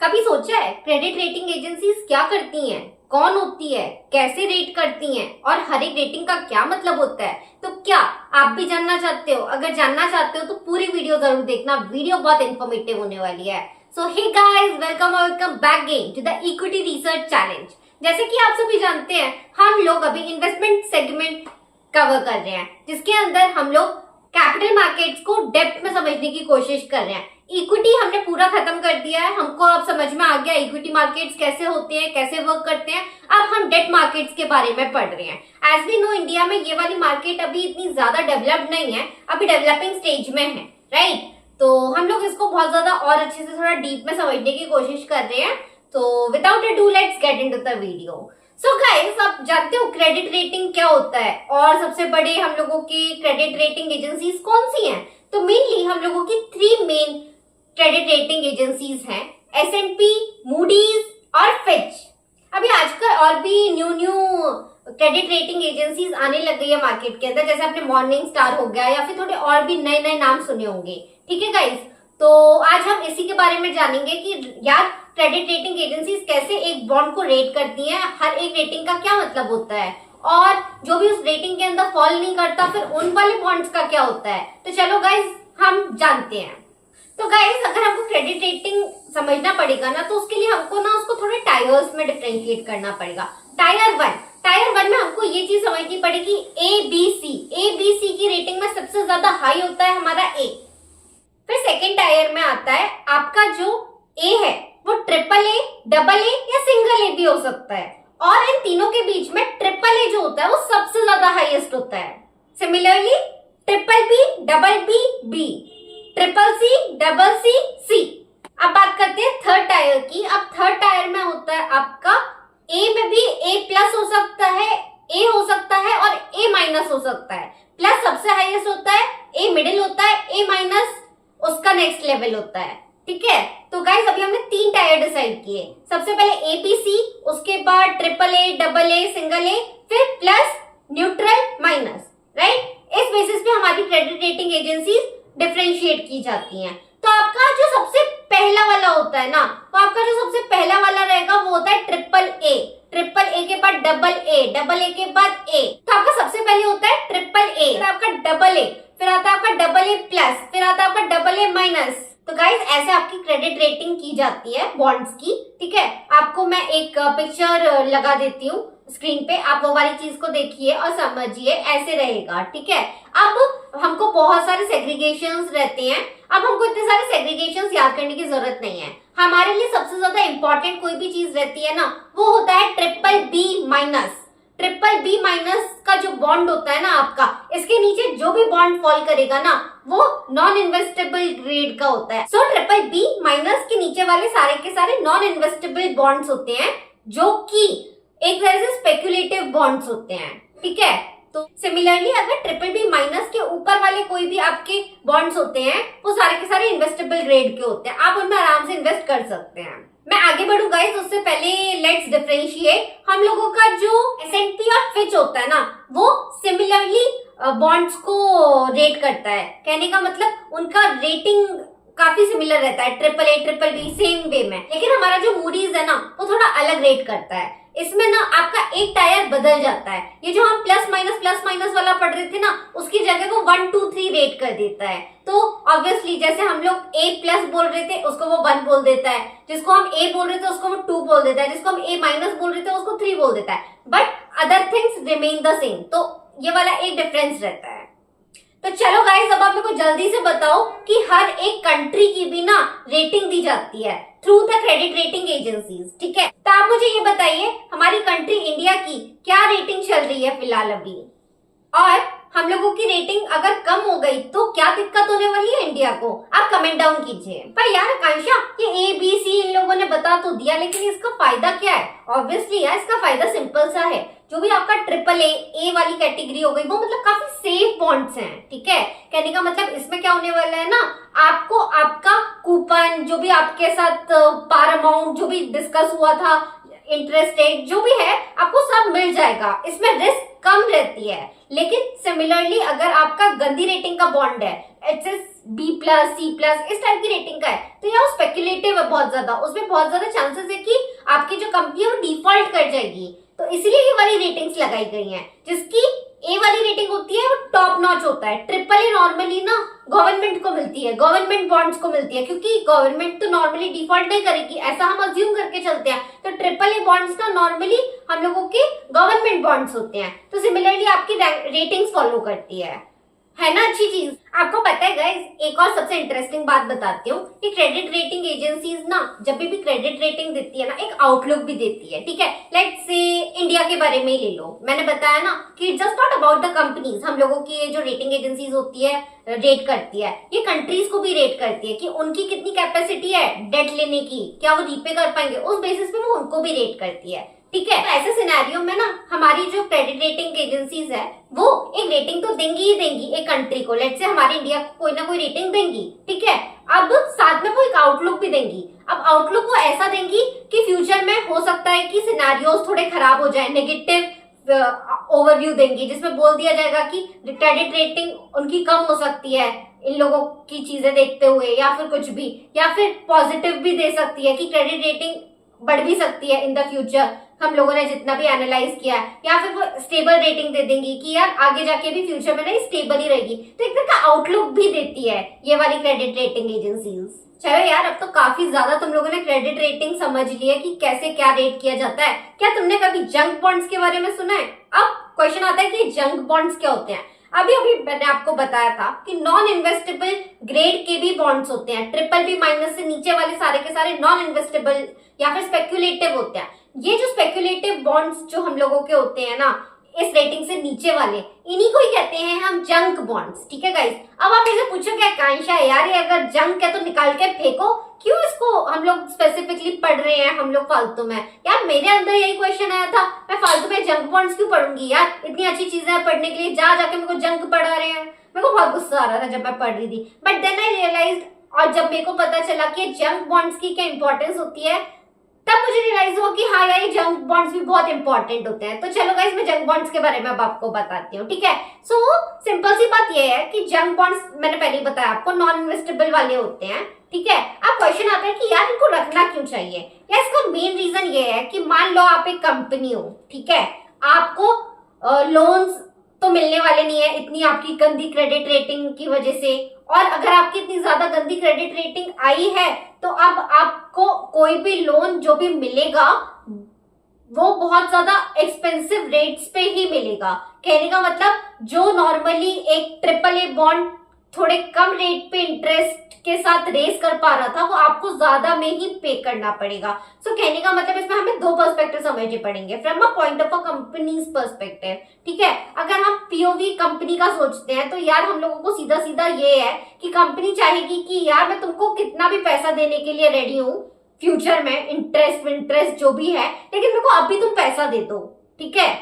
कभी सोचा है क्रेडिट रेटिंग एजेंसीज क्या करती हैं, कौन होती है, कैसे रेट करती हैं और हर एक रेटिंग का क्या मतलब होता है? तो क्या आप भी जानना चाहते हो? अगर जानना चाहते हो तो पूरी वीडियो जरूर देखना, वीडियो बहुत इंफॉर्मेटिव होने वाली है। So hey guys, welcome back again to the equity research challenge. जैसे कि आप सभी जानते हैं, हम लोग अभी इन्वेस्टमेंट सेगमेंट कवर कर रहे हैं, जिसके अंदर हम लोग कैपिटल मार्केट्स को डेप्थ में समझने की कोशिश कर रहे हैं। इक्विटी हमने पूरा खत्म कर दिया है, हमको अब समझ में आ गया इक्विटी मार्केट्स कैसे होते हैं, कैसे वर्क करते हैं। अब हम डेट मार्केट्स के बारे में पढ़ रहे हैं। एज वी नो, इंडिया में ये वाली मार्केट अभी इतनी ज्यादा डेवलप्ड नहीं है, अभी डेवलपिंग स्टेज में है, राइट? तो हम लोग इसको बहुत ज्यादा और अच्छे से थोड़ा डीप में समझने की कोशिश कर रहे हैं। तो without a do, let's get into the video. So guys, आप जानते हो क्रेडिट रेटिंग क्या होता है और सबसे बड़े हम लोगों की क्रेडिट रेटिंग एजेंसीज कौन सी हैं? तो मेनली हम लोगों की 3 मेन क्रेडिट रेटिंग एजेंसीज हैं, S&P, मूडीज और फिच। अभी आजकल और भी न्यू क्रेडिट रेटिंग एजेंसीज आने लग गई है मार्केट के अंदर, जैसे आपने मॉर्निंग स्टार हो गया या फिर थोड़े और भी नए नाम सुने होंगे। ठीक है गाइस, तो आज हम इसी के बारे में जानेंगे कि यार क्रेडिट रेटिंग एजेंसीज कैसे एक बॉन्ड को रेट करती हैं, हर एक रेटिंग का क्या मतलब होता है और जो भी उस रेटिंग के अंदर फॉल नहीं करता फिर उन वाले बॉन्ड्स का क्या होता है। तो चलो गाइस, हम जानते हैं। तो गाइस, अगर हमको क्रेडिट रेटिंग समझना पड़ेगा ना, तो उसके लिए हमको ना उसको थोड़े टायर्स में डिफरेंशिएट करना पड़ेगा। टायर वन में हमको ये चीज समझनी पड़ेगी, ए बी सी की रेटिंग में सबसे ज्यादा हाई होता है हमारा ए। फिर सेकेंड टायर में आता है आपका जो ए है वो ट्रिपल ए, डबल ए या सिंगल ए भी हो सकता है, और इन तीनों के बीच में ट्रिपल ए जो होता है वो सबसे ज्यादा हाईएस्ट होता है। Similarly triple B, double B, B, triple C, double C, C. अब बात करते हैं थर्ड टायर की। अब थर्ड टायर में होता है आपका ए में भी ए प्लस हो सकता है, ए हो सकता है और ए माइनस हो सकता है। प्लस सबसे हाईएस्ट होता है, ए मिडिल होता है, ए माइनस उसका नेक्स्ट लेवल होता है। ठीक है, तो गाइस अभी हमने 3 टायर डिसाइड किए। सबसे पहले ए बी सी, उसके बाद triple A, double A, single A, फिर प्लस, न्यूट्रल, माइनस, राइट? इस बेसिस पे हमारी क्रेडिट रेटिंग एजेंसी डिफरेंशिएट की जाती हैं। तो आपका जो सबसे पहला वाला होता है ना, तो आपका जो सबसे पहला वाला रहेगा वो होता है ट्रिपल ए। ट्रिपल ए के बाद डबल ए, डबल ए के बाद ए। तो आपका सबसे पहले होता है ट्रिपल ए, फिर आपका डबल ए, फिर आता है आपका डबल ए प्लस, फिर आता है आपका डबल ए माइनस। तो गाइस, ऐसे आपकी क्रेडिट रेटिंग की जाती है बॉन्ड्स की। ठीक है, आपको मैं एक पिक्चर लगा देती हूँ स्क्रीन पे, आप वो वाली चीज को देखिए और समझिए, ऐसे रहेगा। ठीक है, अब हमको बहुत सारे सेग्रीगेशंस रहते हैं। अब हमको इतने सारे सेग्रीगेशंस याद करने की जरूरत नहीं है। हमारे लिए सबसे ज्यादा इंपॉर्टेंट कोई भी चीज रहती है ना, वो होता है triple B minus. Triple B minus का जो बॉन्ड होता है ना आपका, इसके नीचे जो भी बॉन्ड फॉल करेगा ना, वो नॉन इन्वेस्टेबल ग्रेड का होता है। सो ट्रिपल बी माइनस के नीचे वाले सारे के सारे नॉन इन्वेस्टेबल बॉन्ड्स होते हैं, जो कि एक तरह से स्पेक्युलेटिव बॉन्ड्स होते हैं। ठीक है, तो सिमिलरली अगर ट्रिपल बी माइनस के ऊपर वाले कोई भी आपके बॉन्ड्स होते हैं, वो सारे के सारे इन्वेस्टेबल ग्रेड के होते हैं, आप उनमें आराम से इन्वेस्ट कर सकते हैं। मैं आगे बढ़ूं गाइस, उससे पहले लेट्स डिफरेंशिएट। हम लोगों का जो S&P और फिच होता है ना, वो सिमिलरली बॉन्ड्स को रेट करता है। कहने का मतलब उनका रेटिंग काफी सिमिलर रहता है, triple A, triple B, same way में। लेकिन हमारा जो मूडीज है ना, वो थोड़ा अलग रेट करता है। इसमें ना आपका एक टायर बदल जाता है। ये जो हम प्लस माइनस वाला पढ़ रहे थे ना, उसकी जगह वो 1 2 3 रेट कर देता है। तो ऑब्वियसली जैसे हम लोग ए प्लस बोल रहे थे, उसको वो 1 बोल देता है। जिसको हम ए बोल रहे थे उसको वो 2 बोल देता है। जिसको हम ए माइनस बोल रहे थे उसको 3 बोल देता है। But other things remain the same. तो ये वाला एक डिफरेंस रहता है। तो चलो गाइस, अब आप मेरे को जल्दी से बताओ कि हर एक कंट्री की भी ना रेटिंग दी जाती है through the credit rating agencies. ठीक है, तो आप मुझे ये बताइए, हमारी कंट्री इंडिया की क्या रेटिंग चल रही है फिलहाल अभी, और हम लोगों की रेटिंग अगर कम हो गई तो क्या दिक्कत होने वाली है इंडिया को? आप कमेंट डाउन कीजिए। पर यार आकांक्षा, ये ए बी सी इन लोगों ने बता तो दिया, लेकिन इसका फायदा क्या है? ऑब्वियसली यार, इसका फायदा सिंपल सा है। जो भी आपका ट्रिपल ए वाली कैटेगरी हो गई, वो मतलब काफी सेफ बॉन्ड्स हैं। ठीक है, कहने का मतलब इसमें क्या होने वाला है ना, आपको आपका कूपन, जो भी आपके साथ पार अमाउंट जो भी डिस्कस हुआ था, इंटरेस्ट रेट जो भी है, आपको सब मिल जाएगा। इसमें रिस्क कम रहती है। लेकिन सिमिलरली अगर आपका गंदी रेटिंग का बॉन्ड है, HSB+, C+, इस टाइप की रेटिंग का है, तो यहाँ स्पेक्युलेटिव है बहुत ज्यादा, उसमें बहुत ज्यादा चांसेस है कि आपकी जो कंपनी है वो डिफॉल्ट कर जाएगी। तो इसीलिए ये वाली रेटिंग्स लगाई गई हैं। जिसकी ए वाली रेटिंग होती है वो टॉप नॉच होता है। ट्रिपल ए नॉर्मली ना गवर्नमेंट को मिलती है, गवर्नमेंट बॉन्ड्स को मिलती है, क्योंकि गवर्नमेंट तो नॉर्मली डिफॉल्ट नहीं करेगी, ऐसा हम अज्यूम करके चलते हैं। तो ट्रिपल ए बॉन्ड्स ना नॉर्मली हम लोगों के गवर्नमेंट बॉन्ड्स होते हैं। तो सिमिलरली आपकी रेटिंग्स फॉलो करती है ना अच्छी चीज। आपको पता है गाइस, एक और सबसे इंटरेस्टिंग बात बताती हूँ कि क्रेडिट रेटिंग एजेंसीज ना जब भी क्रेडिट रेटिंग देती है ना, एक आउटलुक भी देती है, ठीक है। लेट्स से इंडिया के बारे में ही ले लो, मैंने बताया ना कि it's just not about the companies. हम लोगों की ये जो रेटिंग एजेंसीज होती है रेट करती है, ये कंट्रीज को भी रेट करती है कि उनकी कितनी कैपेसिटी है डेट लेने की, क्या वो रीपे कर पाएंगे, उस बेसिस पे वो उनको भी रेट करती है, ठीक है। तो ऐसे सिनेरियो में ना हमारी जो क्रेडिट रेटिंग एजेंसीज है वो एक रेटिंग तो देंगी ही देंगी एक कंट्री को। लेट्स से हमारी इंडिया को कोई ना कोई रेटिंग देंगी, ठीक है। अब साथ में वो एक आउटलुक भी देंगी। अब आउटलुक वो ऐसा देंगी कि फ्यूचर में हो सकता है कि सिनेरियोस थोड़े खराब हो जाए, नेगेटिव ओवरव्यू देंगी जिसमें बोल दिया जाएगा कि क्रेडिट रेटिंग उनकी कम हो सकती है इन लोगों की चीजें देखते हुए, या फिर कुछ भी, या फिर पॉजिटिव भी दे सकती है कि क्रेडिट रेटिंग बढ़ भी सकती है इन द फ्यूचर, हम लोगों ने जितना भी एनालाइज किया है। या फिर वो स्टेबल रेटिंग दे देंगी कि यार आगे जाके भी फ्यूचर में ना स्टेबल ही रहेगी। तो एक तरह का आउटलुक भी देती है ये वाली क्रेडिट रेटिंग एजेंसीज। चलो यार, अब तो काफी ज्यादा तुम लोगों ने क्रेडिट रेटिंग समझ ली है कि कैसे क्या रेट किया जाता है। क्या तुमने कभी जंक बॉन्ड्स के बारे में सुना है? अब क्वेश्चन आता है कि जंक बॉन्ड्स क्या होते हैं। अभी अभी मैंने आपको बताया था कि नॉन इन्वेस्टेबल ग्रेड के भी बॉन्ड्स होते हैं। BBB- से नीचे वाले सारे के सारे नॉन इन्वेस्टेबल या फिर स्पेक्युलेटिव होते हैं। ये जो स्पेक्युलेटिव बॉन्ड्स जो हम लोगों के होते हैं ना इस रेटिंग से नीचे वाले, इन्हीं को ही कहते हैं हम जंक बॉन्ड्स, ठीक है गाइस। अब आप इसे पूछोगे आकांक्षा यार ये अगर जंक है तो निकाल के फेंको, क्यों इसको हम लोग स्पेसिफिकली पढ़ रहे हैं हम लोग फालतू में? यार मेरे अंदर यही क्वेश्चन आया था, मैं फालतू में जंक बॉन्ड्स क्यों पढ़ूंगी यार, इतनी अच्छी चीजें हैं पढ़ने के लिए, जाके मेरे को जंक पढ़ा रहे हैं। मेरे को बहुत गुस्सा आ रहा था जब मैं पढ़ रही थी, बट देन आई रियलाइज्ड, और जब मेरे को पता चला कि जंक बॉन्ड्स की क्या इंपॉर्टेंस होती है, तब मुझे रियलाइज हुआ कि हाँ यार ये जंक बॉन्ड्स भी बहुत इंपॉर्टेंट होते हैं। तो चलो गाइस मैं जंक बॉन्ड्स के बारे में अब आपको बताती हूँ, ठीक है। सो सिंपल सी बात ये है कि जंक बॉन्ड्स मैंने पहले ही बताया आपको नॉन इन्वेस्टेबल वाले होते हैं, ठीक है। अब क्वेश्चन आता है कि यार इनको रखना क्यों चाहिए? या इसका मेन रीजन ये है कि मान लो आप एक कंपनी हो, ठीक है, आपको लोन्स तो मिलने वाले नहीं है इतनी आपकी गंदी क्रेडिट रेटिंग की वजह से, और अगर आपकी इतनी ज्यादा गंदी क्रेडिट रेटिंग आई है तो अब आपको कोई भी लोन जो भी मिलेगा वो बहुत ज्यादा एक्सपेंसिव रेट्स पे ही मिलेगा। कहने का मतलब जो नॉर्मली एक BBB बॉन्ड थोड़े कम रेट पे इंटरेस्ट के साथ रेस कर पा रहा था वो आपको ज्यादा में ही पे करना पड़ेगा। सो कहने का मतलब इसमें हमें दो पर्सपेक्टिव समझने पड़ेंगे from a point of a companies perspective, ठीक है। अगर हम पीओवी कंपनी का सोचते हैं तो यार हम लोगों को सीधा सीधा ये है कि कंपनी चाहेगी कि यार मैं तुमको कितना भी पैसा देने के लिए रेडी हूँ फ्यूचर में, इंटरेस्ट जो भी है, लेकिन मेरे को अभी तुम पैसा दे दो, ठीक है।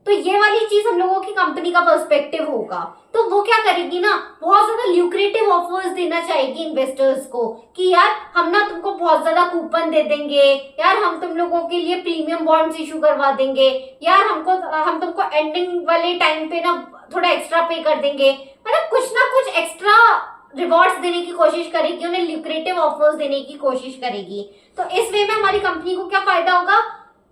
तो ये वाली चीज हम लोगों की कंपनी का पर्सपेक्टिव होगा। तो वो क्या करेगी ना, बहुत ज्यादा ल्यूक्रेटिव ऑफर्स देना चाहेगी इन्वेस्टर्स को कि यार हम ना तुमको बहुत ज्यादा कूपन दे देंगे, यार हम तुम लोगों के लिए प्रीमियम बॉन्ड्स इशू करवा देंगे, यार हम तुमको एंडिंग वाले टाइम पे ना थोड़ा एक्स्ट्रा पे कर देंगे, मतलब कुछ ना कुछ एक्स्ट्रा रिवॉर्ड्स देने की कोशिश करेगी, उन्हें ल्यूक्रेटिव ऑफर्स देने की कोशिश करेगी। तो इस वे में हमारी कंपनी को क्या फायदा होगा,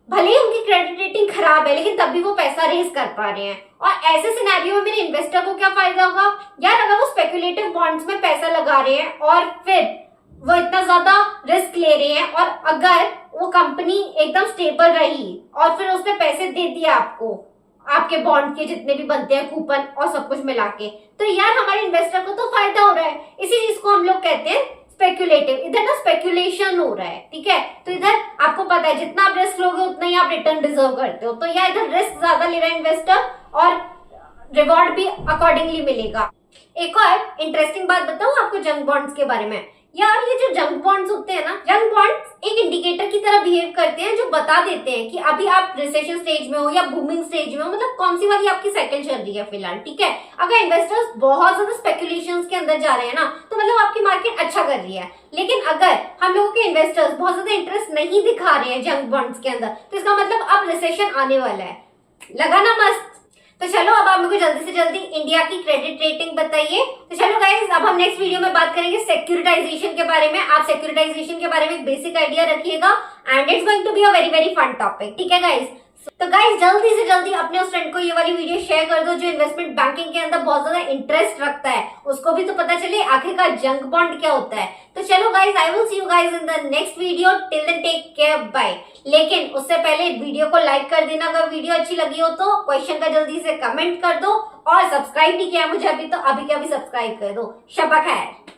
भले ही उनकी क्रेडिट रेटिंग खराब है लेकिन तब भी वो पैसा रेज कर पा रहे हैं। और ऐसे सिनेरियो में मेरे इन्वेस्टर को क्या फायदा होगा, यार अगर वो स्पेकुलेटिव बॉन्ड्स में पैसा लगा रहे हैं और फिर वो इतना ज्यादा रिस्क ले रहे हैं, और अगर वो कंपनी एकदम स्टेबल रही और फिर उसने पैसे दे दिए आपको, आपके बॉन्ड के जितने भी बनते हैं कूपन और सब कुछ मिला के, तो यार हमारे इन्वेस्टर को तो फायदा हो रहा है। इसी चीज को हम लोग कहते हैं स्पेक्युलेटिव। इधर ना स्पेक्युलेशन हो रहा है, ठीक है। तो इधर आपको पता है जितना आप रिस्क लोगे उतना ही आप रिटर्न डिजर्व करते हो, तो यार इधर रिस्क ज्यादा ले रहा है इन्वेस्टर और रिवॉर्ड भी अकॉर्डिंगली मिलेगा। एक और इंटरेस्टिंग बात बताऊं आपको जंक बॉन्ड्स के बारे में। यार ये जो जंक बॉन्ड्स होते हैं ना, जंक बॉन्ड्स एक इंडिकेटर की तरह बिहेव करते हैं जो बता देते हैं कि अभी आप रिसेशन स्टेज में हो या बूमिंग स्टेज में हो, मतलब कौन सी वाली आपकी साइकिल चल रही है फिलहाल, ठीक है। अगर इन्वेस्टर्स बहुत ज्यादा स्पेकुलेशंस के अंदर जा रहे हैं ना तो मतलब आपकी मार्केट अच्छा कर रही है, लेकिन अगर हम लोगों के इन्वेस्टर्स बहुत ज्यादा इंटरेस्ट नहीं दिखा रहे हैं जंक बॉन्ड्स के अंदर तो इसका मतलब अब रिसेशन आने वाला है। लगा ना मस्त। तो चलो अब आप मेरे को जल्दी से जल्दी इंडिया की क्रेडिट रेटिंग बताइए। तो चलो गाइस, अब हम नेक्स्ट वीडियो में बात करेंगे सिक्योरिटाइजेशन के बारे में। आप सिक्योरिटाइजेशन के बारे में एक बेसिक आइडिया रखिएगा and it's going to be a very very fun topic. ठीक है गाइस, तो गाइस जल्दी से जल्दी अपने उस फ्रेंड को ये वाली वीडियो शेयर कर दो जो इन्वेस्टमेंट बैंकिंग के अंदर बहुत ज्यादा इंटरेस्ट रखता है, उसको भी तो पता चले आखिरकार जंक बॉन्ड क्या होता है। तो चलो guys, I will see you guys in the next video, till then take care, bye. लेकिन उससे पहले वीडियो को लाइक कर देना अगर वीडियो अच्छी लगी हो तो, क्वेश्चन का जल्दी से कमेंट कर दो और सब्सक्राइब नहीं किया मुझे अभी तो अभी के अभी सब्सक्राइब कर दो। शब्बा खैर।